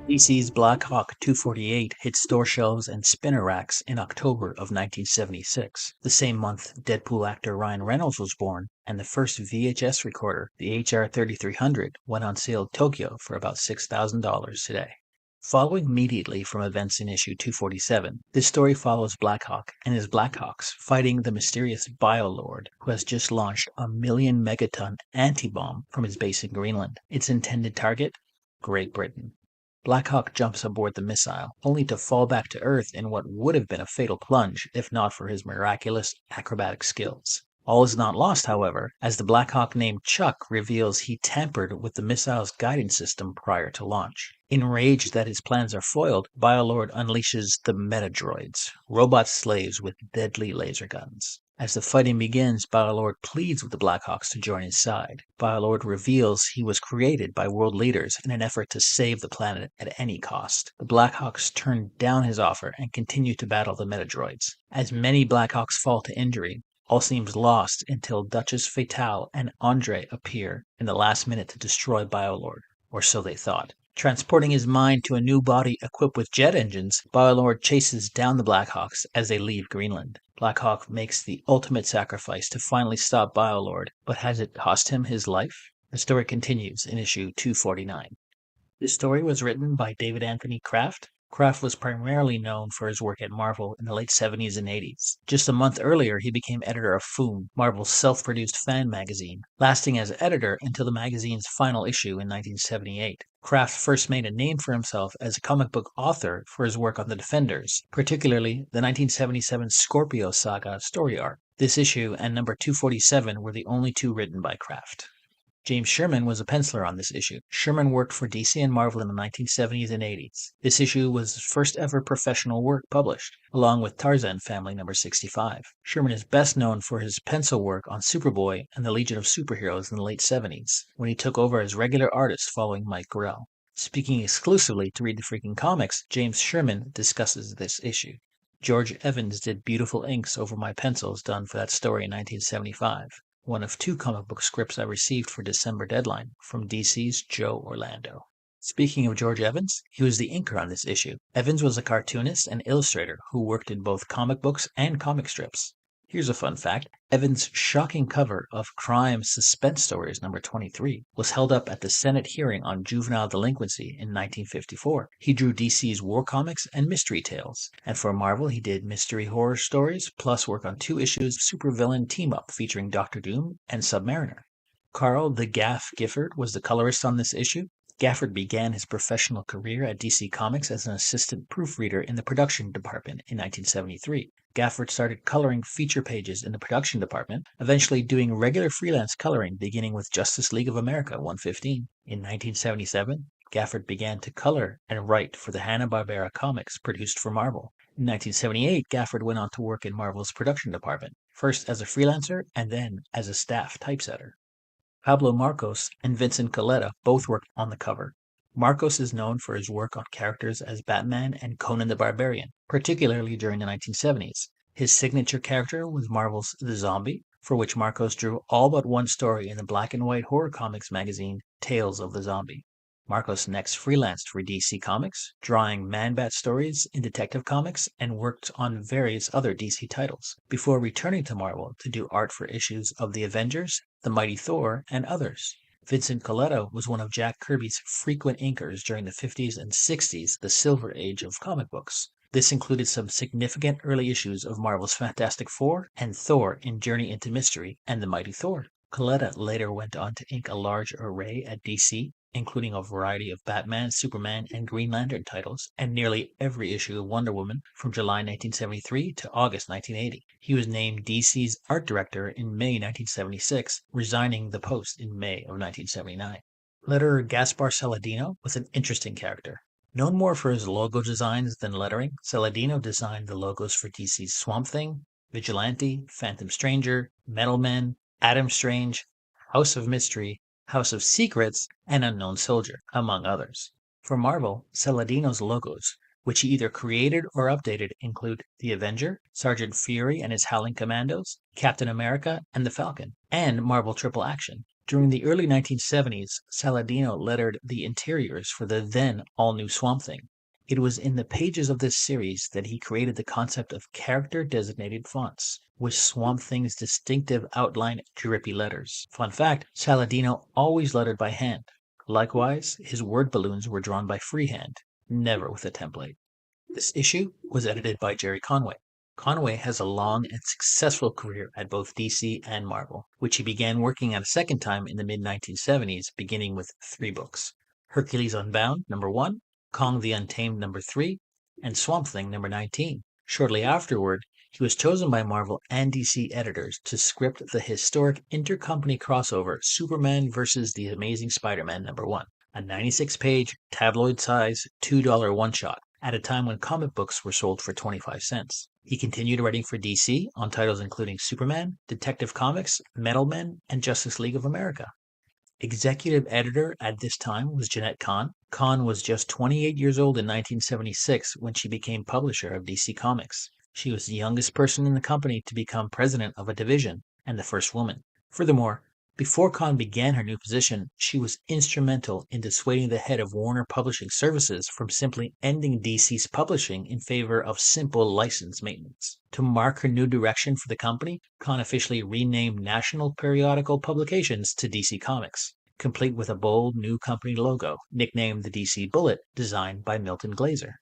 DC's Blackhawk 248 hit store shelves and spinner racks in October of 1976, the same month Deadpool actor Ryan Reynolds was born, and the first VHS recorder, the HR-3300, went on sale in Tokyo for about $6,000 today. Following immediately from events in issue 247, this story follows Blackhawk and his Blackhawks fighting the mysterious Biolord, who has just launched a million-megaton anti-bomb from his base in Greenland. Its intended target? Great Britain. Blackhawk jumps aboard the missile, only to fall back to Earth in what would have been a fatal plunge if not for his miraculous acrobatic skills. All is not lost, however, as the Blackhawk named Chuck reveals he tampered with the missile's guidance system prior to launch. Enraged that his plans are foiled, Biolord unleashes the Metadroids, robot slaves with deadly laser guns. As the fighting begins, Biolord pleads with the Blackhawks to join his side. Biolord reveals he was created by world leaders in an effort to save the planet at any cost. The Blackhawks turn down his offer and continue to battle the Metadroids. As many Blackhawks fall to injury, all seems lost until Duchess Fatale and Andre appear in the last minute to destroy Biolord, or so they thought. Transporting his mind to a new body equipped with jet engines, Biolord chases down the Blackhawks as they leave Greenland. Blackhawk makes the ultimate sacrifice to finally stop Biolord, but has it cost him his life? The story continues in issue 249. This story was written by David Anthony Kraft. Kraft was primarily known for his work at Marvel in the late 70s and 80s. Just a month earlier, he became editor of Foom, Marvel's self-produced fan magazine, lasting as editor until the magazine's final issue in 1978. Kraft first made a name for himself as a comic book author for his work on the Defenders, particularly the 1977 Scorpio Saga story arc. This issue and number 247 were the only two written by Kraft. James Sherman was a penciler on this issue. Sherman worked for DC and Marvel in the 1970s and 80s. This issue was his first ever professional work published, along with Tarzan Family number 65. Sherman is best known for his pencil work on Superboy and the Legion of Superheroes in the late 70s, when he took over as regular artist following Mike Grell. Speaking exclusively to Read the Freaking Comics, James Sherman discusses this issue. George Evans did beautiful inks over my pencils done for that story in 1975. One of two comic book scripts I received for December deadline from DC's Joe Orlando. Speaking of George Evans, he was the inker on this issue. Evans was a cartoonist and illustrator who worked in both comic books and comic strips. Here's a fun fact. Evans' shocking cover of Crime Suspense Stories number 23 was held up at the Senate hearing on juvenile delinquency in 1954. He drew DC's war comics and mystery tales, and for Marvel he did mystery horror stories, plus work on 2 issues of supervillain team-up featuring Doctor Doom and Submariner. Carl the Gaff Gafford was the colorist on this issue. Gafford began his professional career at DC Comics as an assistant proofreader in the production department in 1973. Gafford started coloring feature pages in the production department, eventually doing regular freelance coloring beginning with Justice League of America 115. In 1977, Gafford began to color and write for the Hanna-Barbera comics produced for Marvel. In 1978, Gafford went on to work in Marvel's production department, first as a freelancer and then as a staff typesetter. Pablo Marcos and Vincent Colletta both worked on the cover. Marcos is known for his work on characters as Batman and Conan the Barbarian, particularly during the 1970s. His signature character was Marvel's The Zombie, for which Marcos drew all but one story in the black and white horror comics magazine Tales of the Zombie. Marcos next freelanced for DC Comics, drawing Man-Bat stories in Detective Comics and worked on various other DC titles, before returning to Marvel to do art for issues of The Avengers, The Mighty Thor, and others. Vincent Colletta was one of Jack Kirby's frequent inkers during the 50s and 60s, the Silver Age of comic books. This included some significant early issues of Marvel's Fantastic Four and Thor in Journey into Mystery and The Mighty Thor. Colletta later went on to ink a large array at DC, including a variety of Batman, Superman, and Green Lantern titles, and nearly every issue of Wonder Woman from July 1973 to August 1980. He was named DC's art director in May 1976, resigning the post in May of 1979. Letterer Gaspar Saladino was an interesting character. Known more for his logo designs than lettering, Saladino designed the logos for DC's Swamp Thing, Vigilante, Phantom Stranger, Metal Men, Adam Strange, House of Mystery, House of Secrets, and Unknown Soldier, among others. For Marvel, Saladino's logos, which he either created or updated, include The Avenger, Sergeant Fury and his Howling Commandos, Captain America and the Falcon, and Marvel Triple Action. During the early 1970s, Saladino lettered the interiors for the then all-new Swamp Thing. It was in the pages of this series that he created the concept of character-designated fonts, with Swamp Thing's distinctive outline drippy letters. Fun fact, Saladino always lettered by hand. Likewise, his word balloons were drawn by freehand, never with a template. This issue was edited by Gerry Conway. Conway has a long and successful career at both DC and Marvel, which he began working at a second time in the mid-1970s, beginning with 3 books: Hercules Unbound, number 1, Kong the Untamed, number 3, and Swamp Thing, number 19. Shortly afterward, he was chosen by Marvel and DC editors to script the historic intercompany crossover Superman vs. The Amazing Spider-Man, number 1, a 96-page, tabloid-size, $2 one-shot, at a time when comic books were sold for 25 cents. He continued writing for DC on titles including Superman, Detective Comics, Metal Men, and Justice League of America. Executive editor at this time was Jenette Kahn. Kahn was just 28 years old in 1976 when she became publisher of DC Comics. She was the youngest person in the company to become president of a division and the first woman. Furthermore, before Kahn began her new position, she was instrumental in dissuading the head of Warner Publishing Services from simply ending DC's publishing in favor of simple license maintenance. To mark her new direction for the company, Kahn officially renamed National Periodical Publications to DC Comics, complete with a bold new company logo, nicknamed the DC Bullet, designed by Milton Glaser.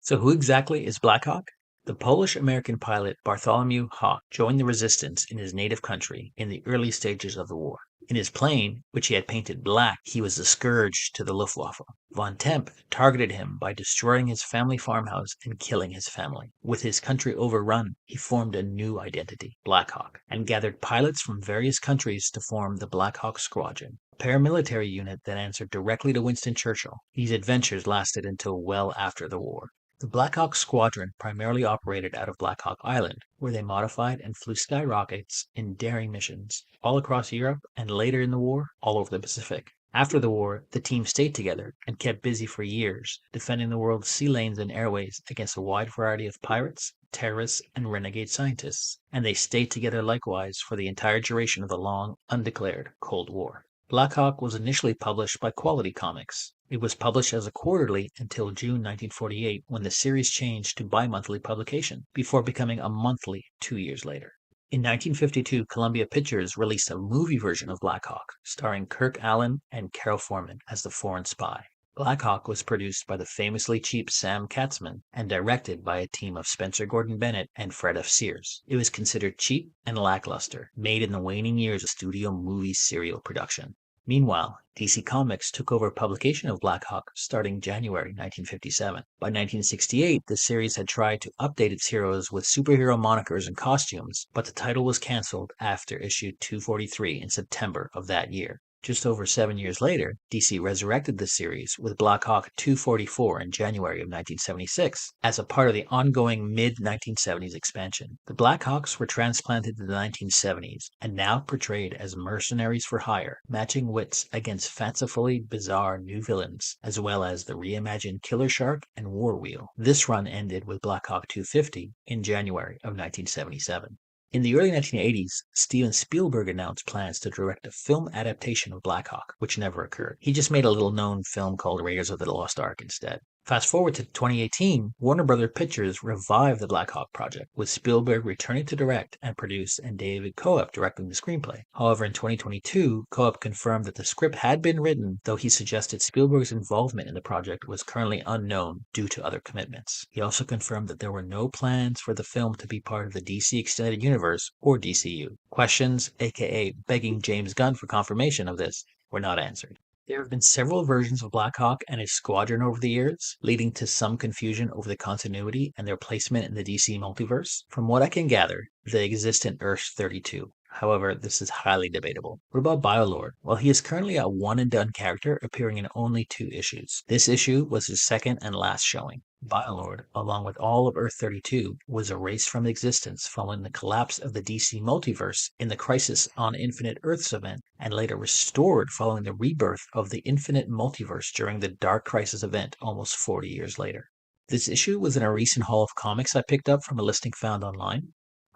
So who exactly is Blackhawk? The Polish-American pilot Bartholomew Hawk joined the resistance in his native country in the early stages of the war. In his plane, which he had painted black, he was a scourge to the Luftwaffe. Von Temp targeted him by destroying his family farmhouse and killing his family. With his country overrun, he formed a new identity, Blackhawk, and gathered pilots from various countries to form the Blackhawk Squadron, a paramilitary unit that answered directly to Winston Churchill. These adventures lasted until well after the war. The Blackhawk Squadron primarily operated out of Blackhawk Island, where they modified and flew skyrockets in daring missions all across Europe and later in the war, all over the Pacific. After the war, the team stayed together and kept busy for years, defending the world's sea lanes and airways against a wide variety of pirates, terrorists, and renegade scientists. And they stayed together likewise for the entire duration of the long, undeclared Cold War. Blackhawk was initially published by Quality Comics. It was published as a quarterly until June 1948, when the series changed to bi-monthly publication, before becoming a monthly 2 years later. In 1952, Columbia Pictures released a movie version of Blackhawk, starring Kirk Allen and Carol Foreman as the foreign spy. Blackhawk was produced by the famously cheap Sam Katzman and directed by a team of Spencer Gordon-Bennett and Fred F. Sears. It was considered cheap and lackluster, made in the waning years of studio movie serial production. Meanwhile, DC Comics took over publication of Blackhawk starting January 1957. By 1968, the series had tried to update its heroes with superhero monikers and costumes, but the title was canceled after issue 243 in September of that year. Just over 7 years later, DC resurrected the series with Blackhawk 244 in January of 1976 as a part of the ongoing mid-1970s expansion. The Blackhawks were transplanted to the 1970s and now portrayed as mercenaries for hire, matching wits against fancifully bizarre new villains, as well as the reimagined Killer Shark and War Wheel. This run ended with Blackhawk 250 in January of 1977. In the early 1980s, Steven Spielberg announced plans to direct a film adaptation of Blackhawk, which never occurred. He just made a little-known film called Raiders of the Lost Ark instead. Fast forward to 2018, Warner Bros. Pictures revived the Blackhawk project, with Spielberg returning to direct and produce and David Koepp directing the screenplay. However, in 2022, Koepp confirmed that the script had been written, though he suggested Spielberg's involvement in the project was currently unknown due to other commitments. He also confirmed that there were no plans for the film to be part of the DC Extended Universe or DCU. Questions, aka begging James Gunn for confirmation of this, were not answered. There have been several versions of Blackhawk and his squadron over the years, leading to some confusion over the continuity and their placement in the DC multiverse. From what I can gather, they exist in Earth 32. However, this is highly debatable. What about Biolord? Well, he is currently a one-and-done character appearing in only 2 issues. This issue was his second and last showing. Biolord, along with all of Earth 32, was erased from existence following the collapse of the DC multiverse in the Crisis on Infinite Earths event, and later restored following the rebirth of the Infinite Multiverse during the Dark Crisis event almost 40 years later. This issue was in a recent haul of comics I picked up from a listing found online.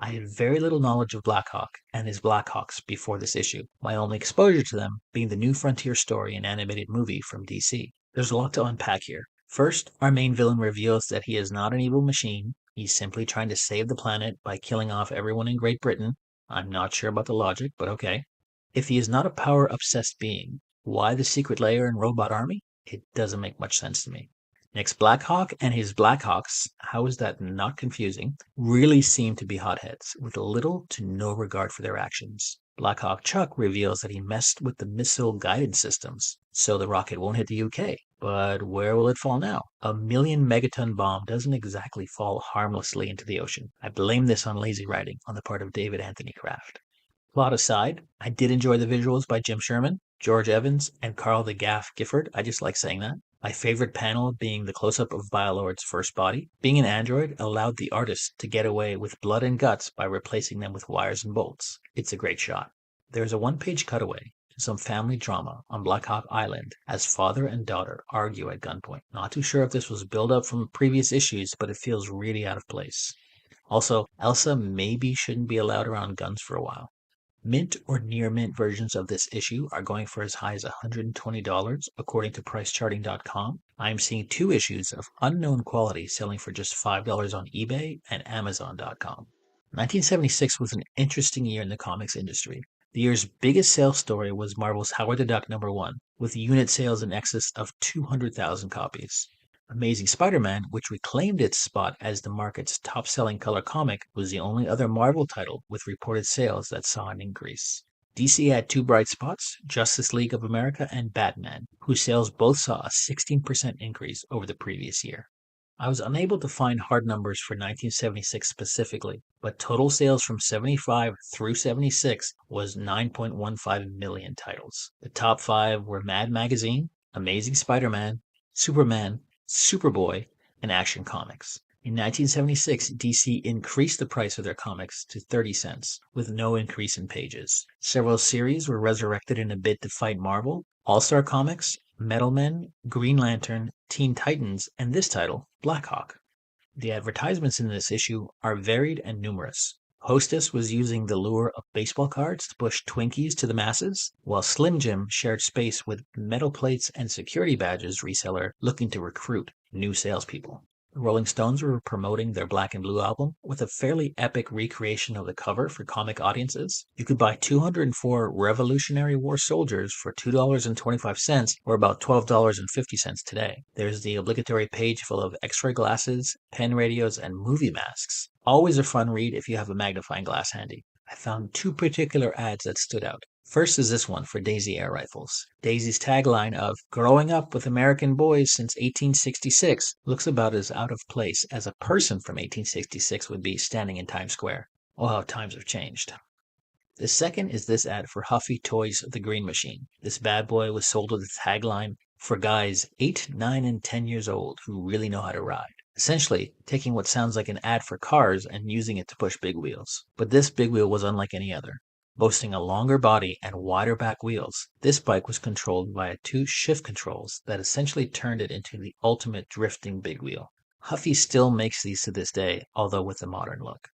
I had very little knowledge of Blackhawk and his Blackhawks before this issue, my only exposure to them being the New Frontier story and animated movie from DC. There's a lot to unpack here. First, our main villain reveals that he is not an evil machine. He's simply trying to save the planet by killing off everyone in Great Britain. I'm not sure about the logic, but okay. If he is not a power-obsessed being, why the secret lair and robot army? It doesn't make much sense to me. Next, Blackhawk and his Blackhawks, how is that not confusing, really seem to be hotheads, with little to no regard for their actions. Blackhawk Chuck reveals that he messed with the missile guidance systems, so the rocket won't hit the UK. But where will it fall now? A million-megaton bomb doesn't exactly fall harmlessly into the ocean. I blame this on lazy writing on the part of David Anthony Kraft. Plot aside, I did enjoy the visuals by James Sherman, George Evans, and Carl the Gafford. I just like saying that. My favorite panel being the close-up of Biolord's first body. Being an android allowed the artist to get away with blood and guts by replacing them with wires and bolts. It's a great shot. There's a one-page cutaway to some family drama on Blackhawk Island as father and daughter argue at gunpoint. Not too sure if this was build-up from previous issues, but it feels really out of place. Also, Elsa maybe shouldn't be allowed around guns for a while. Mint or near mint versions of this issue are going for as high as $120 according to pricecharting.com. I am seeing 2 issues of unknown quality selling for just $5 on eBay and Amazon.com. 1976 was an interesting year in the comics industry. The year's biggest sales story was Marvel's Howard the Duck #1, with unit sales in excess of 200,000 copies. Amazing Spider-Man, which reclaimed its spot as the market's top-selling color comic, was the only other Marvel title with reported sales that saw an increase. DC had 2 bright spots, Justice League of America and Batman, whose sales both saw a 16% increase over the previous year. I was unable to find hard numbers for 1976 specifically, but total sales from 75 through 76 was 9.15 million titles. The top 5 were Mad Magazine, Amazing Spider-Man, Superman, Superboy, and Action Comics. In 1976, DC increased the price of their comics to 30 cents, with no increase in pages. Several series were resurrected in a bid to fight Marvel: All-Star Comics, Metal Men, Green Lantern, Teen Titans, and this title, Blackhawk. The advertisements in this issue are varied and numerous. Hostess was using the lure of baseball cards to push Twinkies to the masses, while Slim Jim shared space with metal plates and security badges reseller looking to recruit new salespeople. The Rolling Stones were promoting their Black and Blue album with a fairly epic recreation of the cover for comic audiences. You could buy 204 Revolutionary War soldiers for $2.25, or about $12.50 today. There's the obligatory page full of X-ray glasses, pen radios, and movie masks. Always a fun read if you have a magnifying glass handy. I found 2 particular ads that stood out. First is this one for Daisy air rifles. Daisy's tagline of "Growing up with American boys since 1866" looks about as out of place as a person from 1866 would be standing in Times Square. Oh, how times have changed. The second is this ad for Huffy Toys The Green Machine. This bad boy was sold with the tagline for guys 8, 9, and 10 years old who really know how to ride. Essentially, taking what sounds like an ad for cars and using it to push big wheels. But this big wheel was unlike any other. Boasting a longer body and wider back wheels, this bike was controlled via 2 shift controls that essentially turned it into the ultimate drifting big wheel. Huffy still makes these to this day, although with a modern look.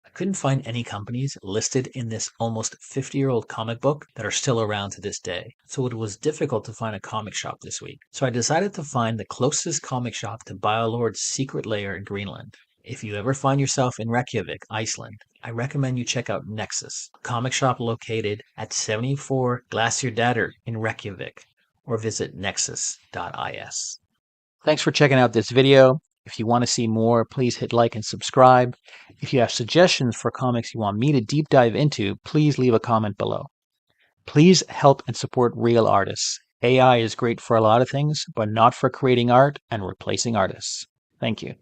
I couldn't find any companies listed in this almost 50-year-old comic book that are still around to this day, so it was difficult to find a comic shop this week. So I decided to find the closest comic shop to Biolord's secret lair in Greenland. If you ever find yourself in Reykjavik, Iceland, I recommend you check out Nexus, a comic shop located at 74 Glacierdætur in Reykjavik, or visit nexus.is. Thanks for checking out this video. If you want to see more, please hit like and subscribe. If you have suggestions for comics you want me to deep dive into, please leave a comment below. Please help and support real artists. AI is great for a lot of things, but not for creating art and replacing artists. Thank you.